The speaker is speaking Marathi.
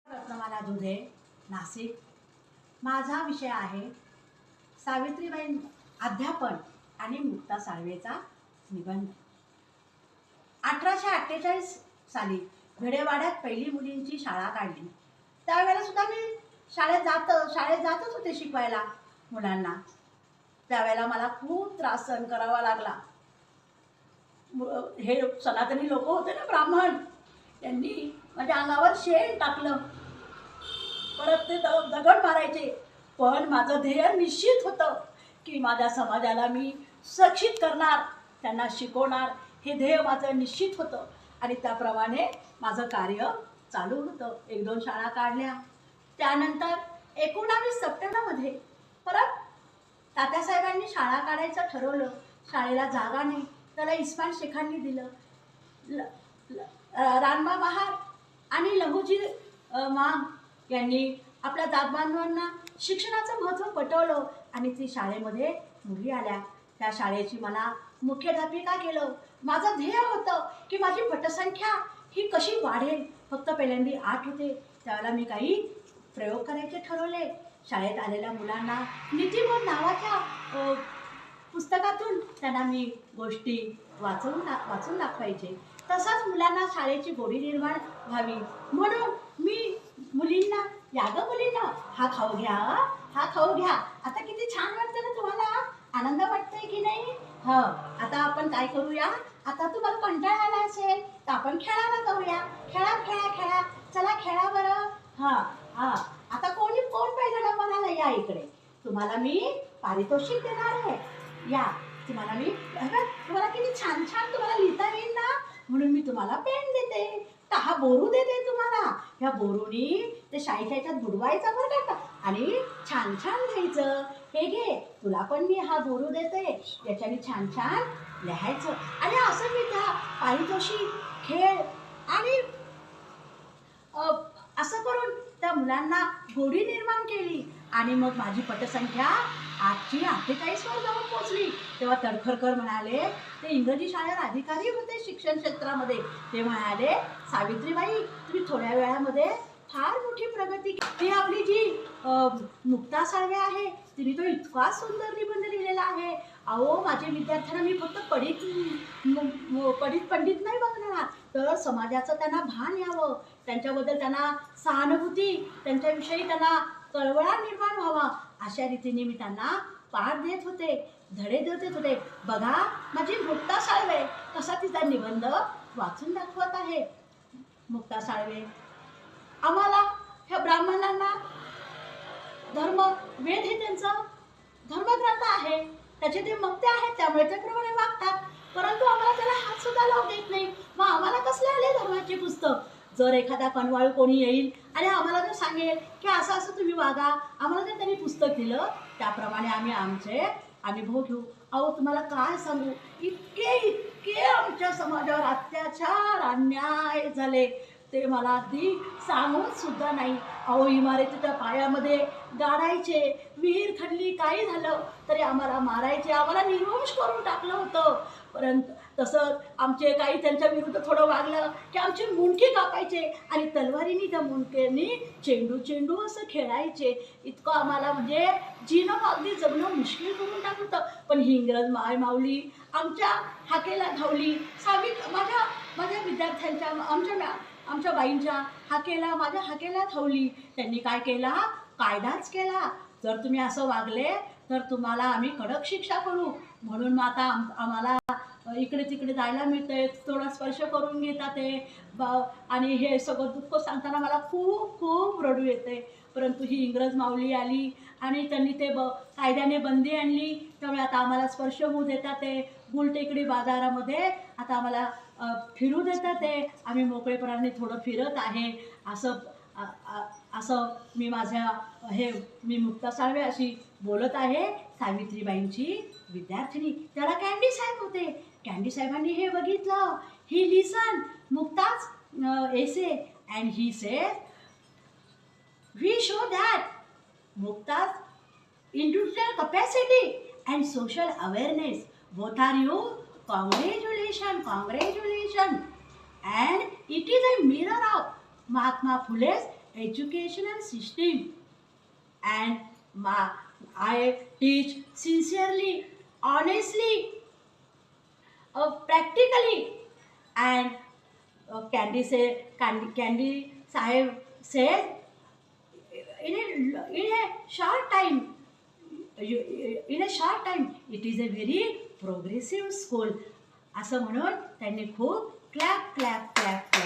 रत्नमाला दुधे, नाशिक. माझा विषय आहे सावित्रीबाई अध्यापन आणि मुक्ता साळवेचा निबंध. 1848 साली भिडेवाड्यात पहिली मुलींची शाळा काढली. त्यावेळेला सुद्धा मी शाळेत जातच होते शिकवायला मुलांना. त्यावेळेला मला खूप त्रास सहन करावा लागला. हे सनातनी लोक होते ना, ब्राह्मण, त्यांनी माझ्या अंगावर शेण टाकलं, परत ते दगड मारायचे. पण माझं ध्येय निश्चित होतं की माझ्या समाजाला मी शिक्षित करणार, त्यांना शिकवणार, हे ध्येय माझं निश्चित होतं. आणि त्याप्रमाणे माझं कार्य चालू होतं. 1-2 शाळा काढल्या. त्यानंतर 19 सप्टेंबरमध्ये परत तात्यासाहेबांनी शाळा काढायचं ठरवलं. शाळेला जागा नाही, त्याला इस्माईल शेखांनी दिलं. रानबा महार आणि लहुजी मांग यांनी आपल्या जातबांधवांना शिक्षणाचं महत्त्व पटवलं आणि ती शाळेमध्ये मुली आल्या. त्या शाळेची मला मुख्याध्यापिका केलं. माझं ध्येय होतं की माझी पटसंख्या ही कशी वाढेल. फक्त पहिल्यांदा 8 होते. त्यावेळेला मी काही प्रयोग करायचे ठरवले. शाळेत आलेल्या मुलांना नीतिबोध नावाच्या पुस्तकातून त्यांना मी गोष्टी वाचून दाखवायचे. तसंच मुलांना शाळेची गोडी निर्माण व्हावी म्हणून मी मुलींना, या गं मुलींना, हा खाऊ घ्या, हा खाऊ घ्या. आता किती छान वाटतं ना तुम्हाला, आनंद वाटतोय की नाही? हो, आता आपण काय करूया, आता तुम्हाला कंटाळा आला असेल तर आपण खेळायला जाऊया. खेळा खेळा खेळा, चला खेळा बरं. हां हां, आता कोण पहिल्यांदा म्हणाला, या इकडे, तुम्हाला मी पारितोषिक देणार आहे. या, तुम्हाला मी, तुम्हाला किती छान छान तुम्हाला लिहिता येईल ना, म्हणून मी तुम्हाला पेन देते. तर हा बोरू देते तुम्हाला. ह्या बोरूनी ते शाईच्या ह्याच्यात बुडवायचा बरं का, आणि छान छान लिहायचं. हे घे, तुला पण मी हा बोरू देते, त्याच्याने छान छान लिहायचं. आणि असं मी त्या पारितोषिक, खेळ आणि असं करून त्या मुलांना गोडी निर्माण केली. आणि मग माझी पटसंख्या 8ची 48वर जाऊन पोचली. तेव्हा तडखरकर म्हणाले, ते इंग्रजी शाळेत अधिकारी होते शिक्षण क्षेत्रामध्ये, ते म्हणाले, सावित्रीबाई, तुम्ही थोड्या वेळामध्ये फार मोठी प्रगती केली. ही आपली जी मुक्ता साळवे आहे, तिने तो इतका सुंदर निबंध लिहिलेला आहे. अहो, माझ्या विद्यार्थ्यांना मी फक्त पंडित नाही बघणार, तर समाजाचं त्यांना भान यावं, त्यांच्याबद्दल त्यांना सहानुभूती, त्यांच्याविषयी त्यांना कळवळा निर्माण व्हावा, अशा रीतीने मी त्यांना पाठ देत होते, धडे देत होते. बघा माझी मुक्ता साळवे कसा तिचा निबंध वाचून दाखवत आहे. मुक्ता साळवे, आम्हाला ह्या ब्राह्मणांना धर्म, वेद हे त्यांचं धर्मग्रंथ आहे, त्याचे ते मक्ते आहेत, त्यामुळे त्याप्रमाणे वागतात. परंतु आम्हाला त्याला हात सुद्धा लावू देत नाही. मग आम्हाला कसले आले धर्माचे पुस्तक? जर एखादा कनवाळू कोणी येईल आणि आम्हाला जर सांगेल की असं असं तुम्ही वागा, आम्हाला जर त्यांनी पुस्तक दिलं, त्याप्रमाणे आम्ही आमचे अनुभव घेऊ. अहो, तुम्हाला काय सांगू, इतके आमच्या समाजावर अत्याचार, अन्याय झाले, ते मला अगदी सांगत सुद्धा नाही. अहो, इमारतीच्या पायामध्ये गाडायचे, विहीर खणली, काही झालं तरी आम्हाला मारायचे, आम्हाला निर्वंश करून टाकलं होतं. परंतु तसंच आमचे काही त्यांच्या विरुद्ध थोडं वागलं की आमची मुंडकी कापायचे आणि तलवारीने त्या मुंडक्यांनी चेंडू असं खेळायचे. इतकं आम्हाला म्हणजे जीणं अगदी जगणं मुश्किल करून टाकलं होतं. पण ही इंग्रज मायमाऊली आमच्या हाकेला धावली. माझ्या विद्यार्थ्यांच्या, आमच्या बाईंच्या माझ्या हाकेला धावली. त्यांनी काय केला, कायदाच केला, जर तुम्ही असं वागले तर तुम्हाला आम्ही कडक शिक्षा करू. म्हणून मग आता आम्हाला इकडे तिकडे जायला मिळतंय, थोडा स्पर्श करून घेतात ते, आणि हे सगळं दुःख सांगताना मला खूप खूप रडू येते. परंतु ही इंग्रज माऊली आली आणि त्यांनी ते कायद्याने बंदी आणली. त्यामुळे आता आम्हाला स्पर्श होऊ देतात, ते गुलटेकडी बाजारामध्ये आता आम्हाला फिरू देतात, ते आम्ही मोकळेपणाने थोडं फिरत आहे. असं मी मुक्ता साळवे अशी बोलत आहे, सावित्रीबाईंची विद्यार्थिनी. त्याला कॅन्डी साहेब होते. कॅन्डी साहेबांनी हे बघितलं. He listen Mukta's essay and he says, we show that Mukta's individual capacity and social awareness, both are you, congratulation. And it is a mirror of Mahatma Phule's educational system, and I teach sincerely, honestly, practically, and Candy Sahib said, in a short time, in a short time, it is a very progressive school. असं म्हणून त्यांनी खूप क्लॅप क्लॅप क्लॅप क्लॅप